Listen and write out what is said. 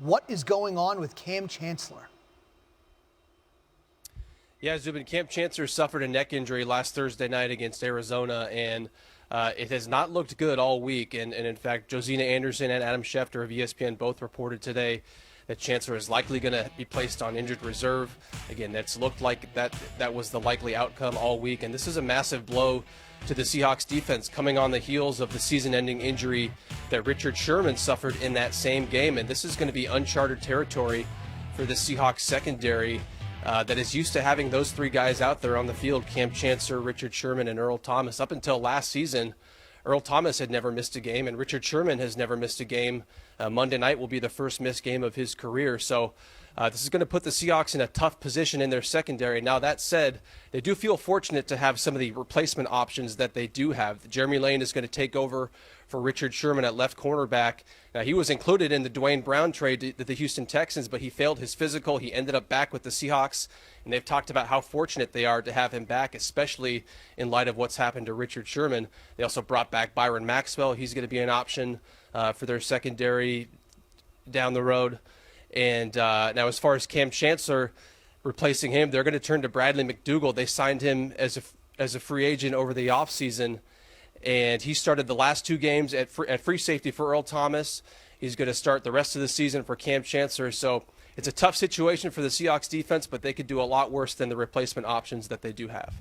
What is going on with Kam Chancellor? Yeah, Zubin, Kam Chancellor suffered a neck injury last Thursday night against Arizona, and it has not looked good all week. And in fact, Josina Anderson and Adam Schefter of ESPN both reported today that Chancellor is likely going to be placed on injured reserve. Again, that's looked like that was the likely outcome all week. And this is a massive blow to the Seahawks defense coming on the heels of the season-ending injury that Richard Sherman suffered in that same game. And this is going to be uncharted territory for the Seahawks secondary that is used to having those three guys out there on the field: Kam Chancellor, Richard Sherman, and Earl Thomas. Up until last season, Earl Thomas had never missed a game, and Richard Sherman has never missed a game. Monday night will be the first missed game of his career. So this is going to put the Seahawks in a tough position in their secondary. Now, that said, they do feel fortunate to have some of the replacement options that they do have. Jeremy Lane is going to take over for Richard Sherman at left cornerback. Now, he was included in the Dwayne Brown trade to the Houston Texans, but he failed his physical. He ended up back with the Seahawks, and they've talked about how fortunate they are to have him back, especially in light of what's happened to Richard Sherman. They also brought back Byron Maxwell. He's going to be an option for their secondary down the road. And now, as far as Kam Chancellor replacing him, they're going to turn to Bradley McDougald. They signed him as a free agent over the offseason, and he started the last two games at free safety for Earl Thomas. He's going to start the rest of the season for Kam Chancellor. So it's a tough situation for the Seahawks defense, but they could do a lot worse than the replacement options that they do have.